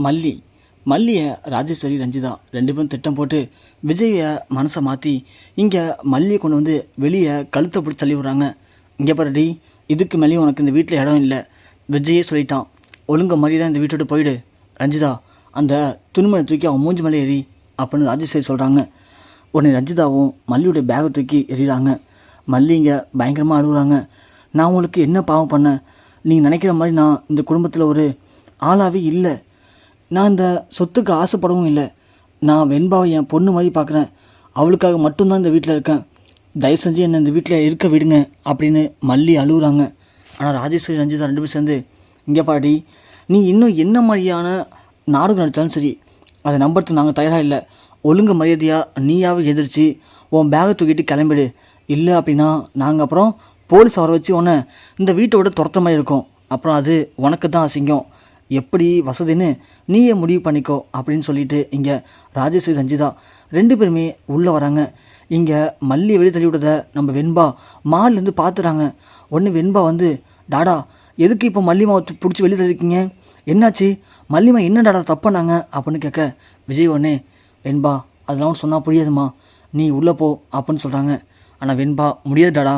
மல்லி மல்லியை ராஜேஸ்வரி ரஞ்சிதா 2 பேரும் திட்டம் போட்டு விஜயை மனசை மாற்றி இங்கே மல்லியை கொண்டு வந்து வெளியே கழுத்தை பிடிச்சி தள்ளி விட்றாங்க. இங்கே பாருடி, இதுக்கு மேலேயும் உனக்கு இந்த வீட்டில் இடம் இல்லை. விஜயே சொல்லிட்டான், ஒழுங்க மரியாதை இந்த வீட்டோட போயிடு. ரஞ்சிதா, அந்த துணிமணி தூக்கி அவன் மூஞ்சி மேலே எறி அப்படின்னு ராஜேஸ்வரி சொல்கிறாங்க. உடனே ரஞ்சிதாவும் மல்லியோடைய பேகை தூக்கி எறிகிறாங்க. மல்லி இங்கே பயங்கரமாக அழுகுறாங்க. நான் உங்களுக்கு என்ன பாவம் பண்ணேன்? நீங்கள் நினைக்கிற மாதிரி நான் இந்த குடும்பத்தில் ஒரு ஆளாகவே இல்லை. நான் இந்த சொத்துக்கு ஆசைப்படவும் இல்லை. நான் வெண்பாவை என் பொண்ணு மாதிரி பார்க்குறேன். அவளுக்காக மட்டும்தான் இந்த வீட்டில் இருக்கேன். தயவு செஞ்சு என்னை இந்த வீட்டில் இருக்க விடுங்க அப்படின்னு மல்லி அழுகுறாங்க. ஆனால் ராஜேஸ்வரி ரஞ்சிதா 2 பேரும் சேர்ந்து, இங்கே பாடி, நீ இன்னும் என்ன மாதிரியான நாடகம் நடித்தாலும் சரி, அதை நம்புறதுக்கு நாங்கள் தயாராக இல்லை. ஒழுங்கு மரியாதையாக நீயாவே எதிர்த்து உன் பேகை தூக்கிட்டு கிளம்பிடு. இல்லை அப்படின்னா நாங்கள் அப்புறம் போலீஸ் வர வச்சு உன்னை இந்த வீட்டோட துரத்த மாதிரி இருக்கும். அப்புறம் அது உனக்கு தான் அசிங்கம். எப்படி வசதின்னு நீயே முடிவு பண்ணிக்கோ அப்படின்னு சொல்லிட்டு இங்கே ராஜேஸ்வரி ரஞ்சிதா 2 பேருமே உள்ளே வராங்க. இங்கே மல்லியை வெளியே தள்ளி விட்டதை நம்ம வெண்பா மால்லேருந்து பார்த்துறாங்க. உடனே வெண்பா வந்து, டாடா எதுக்கு இப்போ மல்லிமாவை பிடிச்சி வெளியே தள்ளிருக்கீங்க? என்னாச்சு? மல்லிமா என்ன டாடா தப்புனாங்க அப்படின்னு கேட்க, விஜய் உடனே, வெண்பா அதெல்லாம் சொன்னால் புரியாதுமா, நீ உள்ளே போ அப்படின்னு சொல்கிறாங்க. ஆனால் வெண்பா, முடியாது டாடா,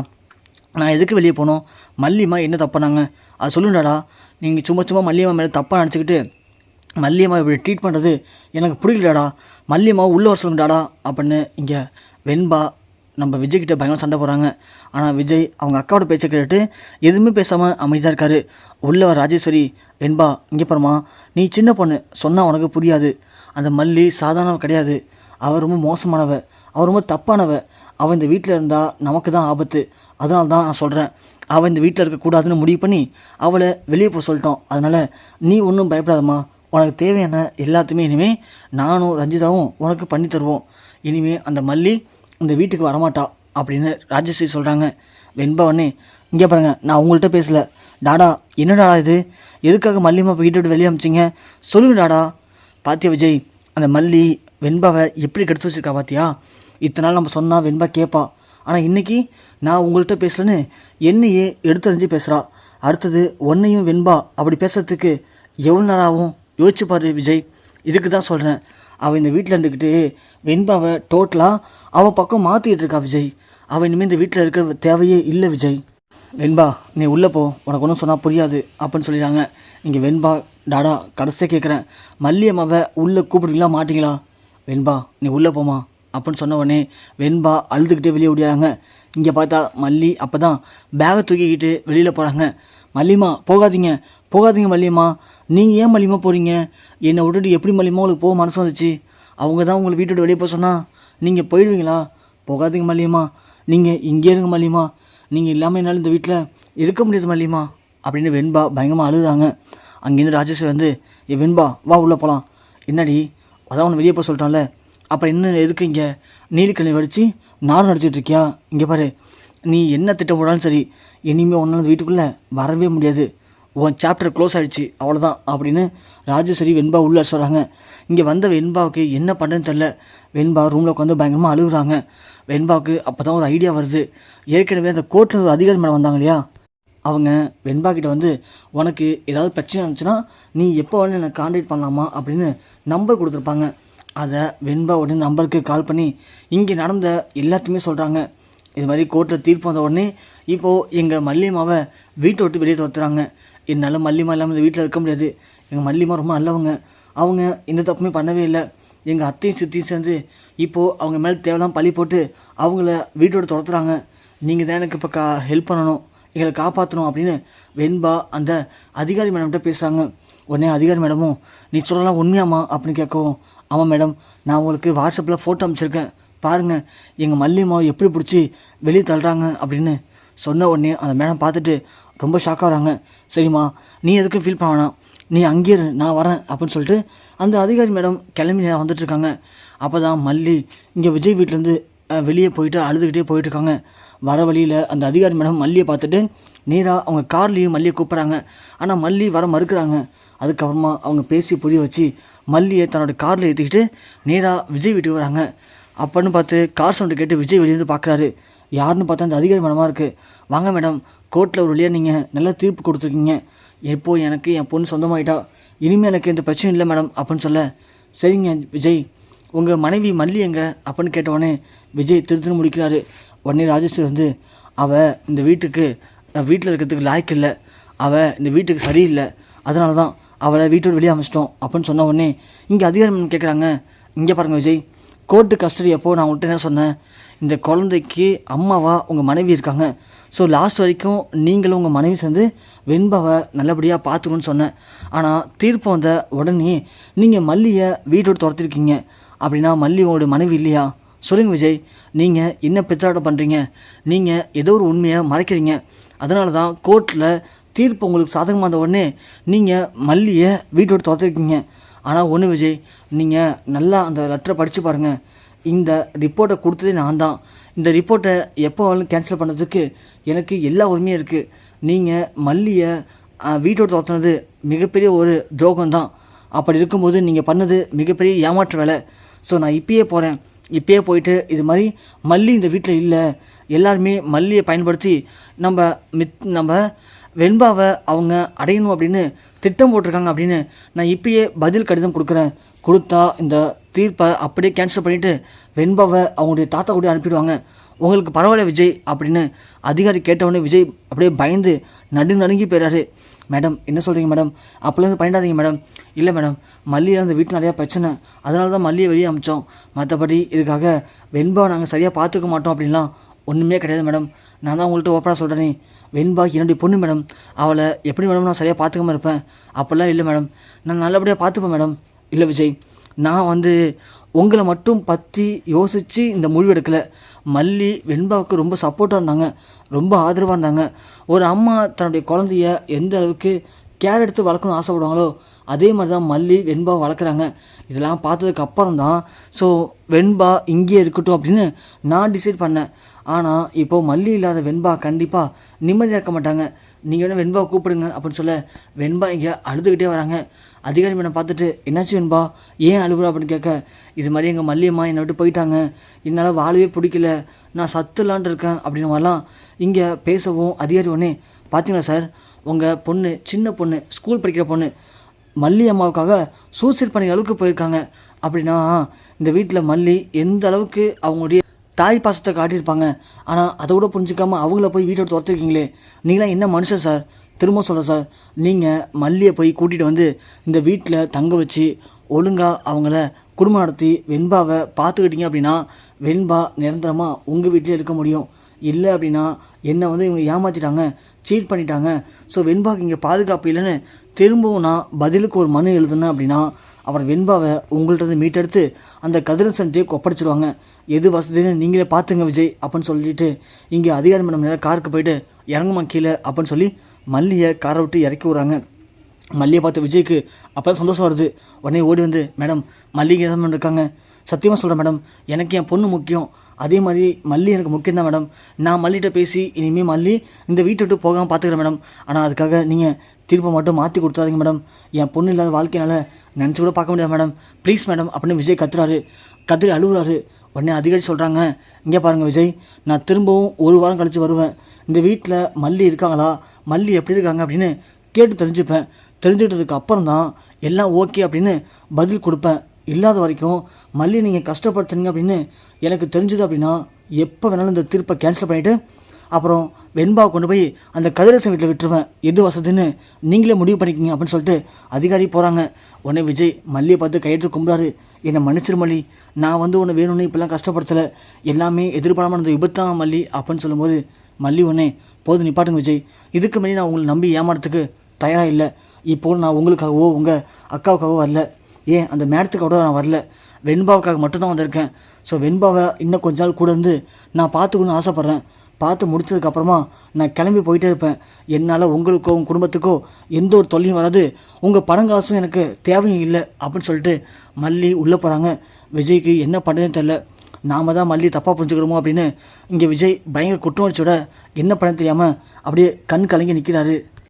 நான் எதுக்கு வெளியே போனோம்? மல்லியம்மா என்ன தப்பானாங்க அது சொல்லுடாடா. நீங்கள் சும்மா மல்லியம்மா மேலே தப்பாக நினச்சிக்கிட்டு மல்லியம்மா இப்படி ட்ரீட் பண்ணுறது எனக்கு பிடிக்கலடாடா. மல்லியம்மா உள்ளே வர சொல்லுங்கடாடா அப்படின்னு இங்கே வெண்பா நம்ம விஜய்கிட்ட பயங்கர சண்டை போகிறாங்க. ஆனால் விஜய் அவங்க அக்காவோட பேச்சை கேட்டுட்டு எதுவுமே பேசாமல் அமைதியாக இருக்கார். உள்ளே வர ராஜேஸ்வரி, வெண்பா இங்கே பாருமா, நீ சின்ன பொண்ணு, சொன்னால் உனக்கு புரியாது. அந்த மல்லி சாதாரண கிடையாது. அவள் ரொம்ப மோசமானவ, அவள் ரொம்ப தப்பானவ. அவள் இந்த வீட்டில் இருந்தால் நமக்கு தான் ஆபத்து. அதனால தான் நான் சொல்கிறேன், அவள் இந்த வீட்டில் இருக்கக்கூடாதுன்னு முடிவு பண்ணி அவளை வெளியே போக சொல்லிட்டோம். அதனால் நீ ஒன்றும் பயப்படாதம்மா. உனக்கு தேவையான எல்லாத்தையுமே இனிமேல் நானும் ரஞ்சிதாவும் உனக்கு பண்ணி தருவோம். இனிமேல் அந்த மல்லி இந்த வீட்டுக்கு வரமாட்டா அப்படின்னு ராஜேஸ்வரி சொல்கிறாங்க. வெண்பாவனே, இங்கே பாருங்கள், நான் உங்கள்கிட்ட பேசலை. டாடா என்னடாடா இது? எதுக்காக மல்லியம்மா இப்போ வீட்டை விட்டு வெளியே அமிச்சிங்க? சொல்லுங்க டாடா. பாத்தியா விஜய், அந்த மல்லி வெண்பாவை எப்படி கெடுத்து வச்சுருக்கா பாத்தியா? இத்தனை நாள் நம்ம சொன்னால் வெண்பா கேட்பா. ஆனால் இன்றைக்கி நான் உங்கள்கிட்ட பேசலன்னு என்னையே எடுத்தறிஞ்சு பேசுகிறா. அடுத்தது ஒன்றையும் வெண்பா அப்படி பேசுகிறதுக்கு எவ்வளோ நேரம் ஆகும் யோசிச்சு பாரு விஜய். இதுக்கு தான் சொல்கிறேன், அவள் இந்த வீட்டில் இருந்துக்கிட்டு வெண்பாவை டோட்டலாக அவள் பக்கம் மாற்றிக்கிட்டு இருக்கா விஜய். அவள் இனிமேல் இந்த வீட்டில் இருக்க தேவையே இல்லை விஜய். வெண்பா நீ உள்ளே போ, உனக்கு ஒன்றும் சொன்னால் புரியாது அப்படின்னு சொல்லிடுறாங்க. இங்கே வெண்பா, டாடா கடைசியாக கேட்குறேன், மல்லியம்மாவை உள்ளே கூப்பிடுவீங்களா மாட்டிங்களா? வெண்பா நீ உள்ளே போமா அப்படின்னு சொன்ன உடனே வெண்பா அழுதுகிட்டே வெளியே ஓடியாங்க. இங்கே பார்த்தா மல்லி அப்போ தான் பேகை தூக்கிக்கிட்டு வெளியில் போகிறாங்க. மல்லியம்மா போகாதீங்க, போகாதீங்க மல்லியம்மா. நீங்கள் ஏன் மல்லியம்மா போகிறீங்க? என்னை விட்டுட்டு எப்படி மல்லியம்மா உங்களுக்கு போக மனசு வந்துச்சு? அவங்க தான் உங்களை வீட்டோட வெளியே போக சொன்னால் நீங்கள் போயிடுவீங்களா? போகாதீங்க மல்லியம்மா, நீங்கள் இங்கே இருங்க மல்லியம்மா. நீங்கள் இல்லாமல் என்னால் இந்த வீட்டில் இருக்க முடியாது மல்லியம்மா அப்படின்னு வெண்பா பயங்கரமாக அழுகுறாங்க. அங்கேருந்து ராஜேஸ்வரி வந்து, வெண்பா வா உள்ளே போகலாம். என்னடி, அதான் உன்னை வெளியே போக சொல்லிட்டான்ல, அப்புறம் என்ன எதுக்கு இங்கே நீலிக்கண்ணி வடித்து நானும் நடிச்சிட்டு இருக்கியா? இங்கே பாரு, நீ என்ன திட்டம் போடாலும் சரி, இனிமேல் ஒன்றால் வீட்டுக்குள்ளே வரவே முடியாது. உன் சாப்டர் க்ளோஸ் ஆகிடுச்சு, அவ்வளோதான் அப்படின்னு ராஜேஸ்வரி வெண்பா உள்ளே சொல்கிறாங்க. இங்கே வந்த வெண்பாவுக்கு என்ன பண்ணுறதுன்னு தெரில. வெண்பா ரூமில் உட்காந்து பயங்கரமாக அழுகுறாங்க. வெண்பாவுக்கு அப்போ தான் ஒரு ஐடியா வருது. ஏற்கனவே அந்த கோர்ட்டில் ஒரு அதிகாரி மேடம் வந்தாங்க இல்லையா, அவங்க வெண்பா கிட்ட வந்து, உனக்கு ஏதாவது பிரச்சனை இருந்துச்சுன்னா நீ எப்போ வேணும் எனக்கு கான்டாக்ட் பண்ணலாமா அப்படின்னு நம்பர் கொடுத்துருப்பாங்க. அதை வெண்பா உடனே நம்பருக்கு கால் பண்ணி இங்கே நடந்த எல்லாத்தையுமே சொல்கிறாங்க. இது மாதிரி கோர்ட்டில் தீர்ப்பு வந்த உடனே இப்போது எங்கள் மல்லியம்மாவை வீட்டை விட்டு வெளியே துரத்துறாங்க. என்னால் மல்லியம்மா இல்லாமல் இந்த வீட்டில் இருக்க முடியாது. எங்கள் மல்லியம்மா ரொம்ப நல்லவங்க, அவங்க எந்த தப்புமே பண்ணவே இல்லை. எங்கள் அத்தையும் சித்தியும் சேர்ந்து இப்போது அவங்க மேலே தேவையெல்லாம் பழி போட்டு அவங்கள வீட்டோட துரத்துறாங்க. நீங்கள் தான் எனக்கு இப்போ ஹெல்ப் பண்ணணும், எங்களை காப்பாற்றணும் அப்படின்னு வெண்பா அந்த அதிகாரி மேடம்கிட்ட பேசுகிறாங்க. உடனே அதிகாரி மேடமும், நீ சொல்லலாம் உண்மையாம்மா அப்படின்னு கேட்கவும், ஆமாம் மேடம், நான் உங்களுக்கு வாட்ஸ்அப்பில் ஃபோட்டோ அனுப்பிச்சிருக்கேன் பாருங்கள், எங்கள் மல்லியம்மாவை எப்படி பிடிச்சி வெளியே தள்ளுறாங்க அப்படின்னு சொன்ன உடனே அந்த மேடம் பார்த்துட்டு ரொம்ப ஷாக்காக வராங்க. சரிம்மா நீ எதுக்கும் ஃபீல் பண்ண வேணாம், நீ அங்கேயே நான் வரேன் அப்படின்னு சொல்லிட்டு அந்த அதிகாரி மேடம் கிளம்பி வந்துட்டுருக்காங்க. அப்போ தான் மல்லி இங்கே விஜய் வீட்டிலேருந்து வெளியே போயிட்டு அழுதுகிட்டே போயிட்டுருக்காங்க. வர வழியில் அந்த அதிகாரி மேடம் மல்லியை பார்த்துட்டு நேராக அவங்க கார்லேயும் மல்லியை கூப்பிட்றாங்க. ஆனால் மல்லி வர மறுக்கிறாங்க. அதுக்கப்புறமா அவங்க பேசி புரிய வச்சு மல்லியை தன்னோட காரில் ஏற்றிக்கிட்டு நேராக விஜய் வீட்டுக்கு வராங்க. அப்போன்னு பார்த்து கார் சவுண்டு கேட்டு விஜய் வெளியேருந்து பார்க்குறாரு. யாருன்னு பார்த்தா அந்த அதிகாரி மேடமாக இருக்குது. வாங்க மேடம், கோர்ட்டில் ஒரு வழியாக நீங்கள் நல்லா தீர்ப்பு கொடுத்துருக்கீங்க. எப்போது எனக்கு என் பொண்ணு சொந்தமாயிட்டா, இனிமேல் எனக்கு எந்த பிரச்சனையும் இல்லை மேடம் அப்படின்னு சொல்ல, சரிங்க விஜய், உங்கள் மனைவி மல்லி எங்க அப்படின்னு கேட்டவுடனே விஜய் திருத்தின்னு முடிக்கிறாரு. உடனே ராஜேஸ்வரி வந்து, அவள் இந்த வீட்டுக்கு வீட்டில் இருக்கிறதுக்கு லாய்க்கு இல்லை, அவள் இந்த வீட்டுக்கு சரியில்லை, அதனால தான் அவளை வீட்டோடு வெளியே அமைச்சிட்டோம் அப்படின்னு சொன்ன உடனே இங்கே அதிகாரம் கேட்குறாங்க. இங்கே பாருங்கள் விஜய், கோர்ட்டு கஸ்டடி அப்போது நான் உங்கள்கிட்ட என்ன சொன்னேன், இந்த குழந்தைக்கு அம்மாவா உங்கள் மனைவி இருக்காங்க, ஸோ லாஸ்ட் வரைக்கும் நீங்களும் உங்கள் மனைவி சேர்ந்து வெண்பாவை நல்லபடியாக பார்த்துக்கணும்னு சொன்னேன். ஆனால் தீர்ப்பு வந்த உடனே நீங்கள் மல்லியை வீட்டோடு துரத்திருக்கீங்க. அப்படின்னா மல்லி உங்களோட மனைவி இல்லையா? சொல்லுங்கள் விஜய், நீங்கள் என்ன பித்தலாட்டம் பண்ணுறீங்க? நீங்கள் ஏதோ ஒரு உண்மையை மறைக்கிறீங்க. அதனால தான் கோர்ட்டில் தீர்ப்பு உங்களுக்கு சாதகமாக இருந்த உடனே நீங்கள் மல்லியை வீட்டோடு துரத்திருக்கீங்க. ஆனால் ஒன்று விஜய், நீங்கள் நல்லா அந்த லெட்டரை படித்து பாருங்கள். இந்த ரிப்போர்ட்டை கொடுத்ததே நான் தான். இந்த ரிப்போர்ட்டை எப்போ வேணாலும் கேன்சல் பண்ணுறதுக்கு எனக்கு எல்லா உரிமையும் இருக்குது. நீங்கள் மல்லியை வீட்டோடு துரத்துனது மிகப்பெரிய ஒரு துரோகம்தான். அப்படி இருக்கும்போது நீங்கள் பண்ணது மிகப்பெரிய ஏமாற்று வேலை. ஸோ நான் இப்பயே போகிறேன். இப்பயே போயிட்டு இது மாதிரி மல்லி இந்த வீட்டில் இல்லை, எல்லாருமே மல்லியை பயன்படுத்தி நம்ம வெண்பாவை அவங்க அடையணும் அப்படின்னு திட்டம் போட்டிருக்காங்க அப்படின்னு நான் இப்பயே பதில் கடிதம் கொடுக்குறேன். கொடுத்தா இந்த தீர்ப்பை அப்படியே கேன்சல் பண்ணிவிட்டு வெண்பாவை அவங்களுடைய தாத்தா கூட அனுப்பிடுவாங்க. உங்களுக்கு பரவாயில்ல விஜய் அப்படின்னு அதிகாரி கேட்டவுடனே விஜய் அப்படியே பயந்து நடுங்கி போயிடாரு. மேடம் என்ன சொல்கிறீங்க மேடம்? அப்போலேருந்து பண்ணிடாதீங்க மேடம். இல்லை மேடம், மல்லியில் அந்த வீட்டில் நிறையா பிரச்சனை, அதனால தான் மல்லியை வெளியே அமிச்சோம். மற்றபடி இதுக்காக வெண்பாவை நாங்கள் சரியாக பார்த்துக்க மாட்டோம் அப்படின்லாம் ஒன்றுமே கிடையாது மேடம். நான் தான் உங்கள்கிட்ட ஓப்பனாக சொல்கிறேனே, வெண்பா என்னுடைய பொண்ணு மேடம். அவளை எப்படி மேடம் நான் சரியாக பார்த்துக்காம இருப்பேன்? அப்போல்லாம் இல்லை மேடம், நான் நல்லபடியாக பார்த்துப்பேன் மேடம். இல்லை விஜய், நான் உங்களை மட்டும் பற்றி யோசித்து இந்த முடிவு எடுக்கலை. மல்லி வெண்பாவுக்கு ரொம்ப சப்போர்ட்டாக இருந்தாங்க, ரொம்ப ஆதரவாக இருந்தாங்க. ஒரு அம்மா தன்னுடைய குழந்தைய எந்த அளவுக்கு கேர் எடுத்து வளர்க்கணும்னு ஆசைப்படுவாங்களோ அதே மாதிரி தான் மல்லி வெண்பாவை வளர்க்குறாங்க. இதெல்லாம் பார்த்ததுக்கு அப்புறம் தான் ஸோ வெண்பா இங்கேயே இருக்கட்டும் அப்படின்னு நான் டிசைட் பண்ணேன். ஆனால் இப்போது மல்லி இல்லாத வெண்பா கண்டிப்பாக நிம்மதியாக இருக்க மாட்டாங்க. நீங்கள் வேணால் வெண்பாவை கூப்பிடுங்க அப்படின்னு சொல்ல வெண்பா இங்கே அழுதுகிட்டே வராங்க. அதிகாரி மேடம் பார்த்துட்டு, என்னாச்சு வெண்பா, ஏன் அழுகுறா அப்படின்னு கேட்க, இது மாதிரி எங்கள் மல்லியம்மா என்னை விட்டு போயிட்டாங்க, என்னால் வாழவே பிடிக்கல, நான் சத்துலான் இருக்கேன் அப்படின்னு மாதிரிலாம் இங்கே பேசவும் அதிகாரி ஒன்றே, பார்த்தீங்களா சார், உங்கள் பொண்ணு சின்ன பொண்ணு ஸ்கூல் படிக்கிற பொண்ணு மல்லி அம்மாவுக்காக சூசைட் பண்ணி அளவுக்கு போயிருக்காங்க. அப்படின்னா இந்த வீட்டில் மல்லி எந்த அளவுக்கு அவங்களுடைய தாய் பாசத்தை காட்டியிருப்பாங்க. ஆனால் அதை கூட புரிஞ்சிக்காமல் அவங்கள போய் வீட்டோட துரத்துருக்கீங்களே, நீங்களாம் என்ன மனுஷன் சார்? திரும்ப சொல்கிறேன் சார், நீங்கள் மல்லியை போய் கூட்டிகிட்டு வந்து இந்த வீட்டில் தங்க வச்சு ஒழுங்காக அவங்கள குடும்பம் நடத்தி வெண்பாவை பார்த்துக்கிட்டீங்க அப்படின்னா வெண்பா நிரந்தரமாக உங்கள் வீட்டிலே இருக்க முடியும். இல்லை அப்படின்னா என்னை இவங்க ஏமாற்றிட்டாங்க, சீட் பண்ணிட்டாங்க, ஸோ வெண்பாவுக்கு இங்கே பாதுகாப்பு இல்லைன்னு திரும்பவும் நான் பதிலுக்கு ஒரு மனு எழுதுனேன் அப்படின்னா அப்புறம் வெண்பாவை உங்கள்கிட்ட மீட்டெடுத்து அந்த கதிரசன்ட்டே ஒப்படைச்சிடுவாங்க. எது வசதின்னு நீங்களே பார்த்துங்க விஜய் அப்படின்னு சொல்லிட்டு இங்கே அதிகாரி மேடம் நேரம் காருக்கு போயிட்டு இறங்குமா கீழே அப்படின்னு சொல்லி மல்லியை காரை விட்டு இறக்கி விட்றாங்க. மல்லியை பார்த்து விஜய்க்கு அப்போ தான் சந்தோஷம் வருது. உடனே ஓடி வந்து, மேடம் மல்லிகை தான் இருக்காங்க, சத்தியமாக சொல்கிறேன் மேடம், எனக்கு என் பொண்ணு முக்கியம், அதே மாதிரி மல்லி எனக்கு முக்கியம் தான் மேடம். நான் மல்லிகிட்ட பேசி இனிமேல் மல்லி இந்த வீட்டை விட்டு போகாமல் பார்த்துக்கிறேன் மேடம். ஆனால் அதுக்காக நீங்கள் திருப்ப மட்டும் மாற்றி கொடுத்தாதீங்க மேடம். என் பொண்ணு இல்லாத வாழ்க்கையினால் நினச்சி கூட பார்க்க முடியாது மேடம், ப்ளீஸ் மேடம் அப்படின்னு விஜய் கத்துறாரு அழுகுறாரு. உடனே அதிகாரி சொல்கிறாங்க, இங்கே பாருங்கள் விஜய், நான் திரும்பவும் ஒரு வாரம் கழித்து வருவேன். இந்த வீட்டில் மல்லி இருக்காங்களா, மல்லி எப்படி இருக்காங்க அப்படின்னு கேட்டு தெரிஞ்சுப்பேன். தெரிஞ்சுக்கிட்டதுக்கு அப்புறம் தான் எல்லாம் ஓகே அப்படின்னு பதில் கொடுப்பேன். இல்லாத வரைக்கும் மல்லி நீங்கள் கஷ்டப்படுத்துனீங்க அப்படின்னு எனக்கு தெரிஞ்சுது அப்படின்னா எப்போ வேணாலும் இந்த தீர்ப்பை கேன்சல் பண்ணிவிட்டு அப்புறம் வெண்பாவை கொண்டு போய் அந்த கதிரேசன் வீட்டில் விட்டுருவேன். எது வசதின்னு நீங்களே முடிவு பண்ணிக்கிங்க அப்படின்னு சொல்லிட்டு அதிகாரி போகிறாங்க. உடனே விஜய் மல்லியை பார்த்து கையெழுத்து கும்பிடாரு, என்னை மன்னிச்சிரு மல்லி, நான் உன்னை வேணும்னு இப்போல்லாம் கஷ்டப்படுத்தலை, எல்லாமே எதிர்பாராமல் அந்த விபத்தான் மல்லி அப்படின்னு சொல்லும்போது மல்லி உடனே போது நிப்பாட்டுங்க விஜய், இதுக்கு முன்னாடி நான் உங்களை நம்பி ஏமாறதுக்கு தயாராக இல்லை. இப்போது நான் உங்களுக்காகவோ உங்கள் அக்காவுக்காகவோ வரல, ஏன் அந்த மேடத்துக்காக நான் வரல, வெண்பாவுக்காக மட்டும்தான் வந்திருக்கேன். ஸோ வெண்பாவை இன்னும் கொஞ்ச நாள் கூட இருந்து நான் பார்த்துக்கணும்னு ஆசைப்பட்றேன். பார்த்து முடிச்சதுக்கப்புறமா நான் கிளம்பி போயிட்டே இருப்பேன். என்னால் உங்களுக்கோ உங்கள் குடும்பத்துக்கோ எந்த ஒரு தொல்லையும் வராது, உங்கள் பணங்காசும் எனக்கு தேவையும் இல்லை அப்படின்னு சொல்லிட்டு மல்லி உள்ளே போகிறாங்க. விஜய்க்கு என்ன பண்ணுறதுன்னு தெரில, நாம் தான் மல்லி தப்பாக புரிஞ்சுக்கிறோமோ அப்படின்னு இங்கே விஜய் பயங்கர குற்றவாளிச்சோட என்ன பண்ண தெரியாமல் அப்படியே கண் கலங்கி நிற்கிறாரு.